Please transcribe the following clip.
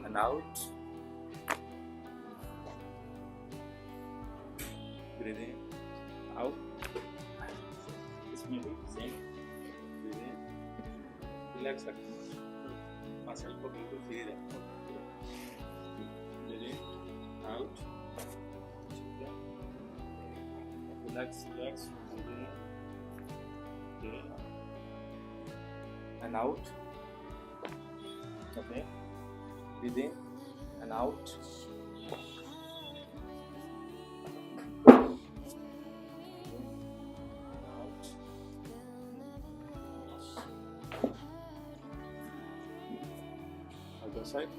and out. Breathe in, out. इसमें भी same. Breathe in, relax रखना. मसल को बिल्कुल फ्री रखना. Breathe in, out. Relax. Breathe in and out. Okay. Breathe in and out. Other side.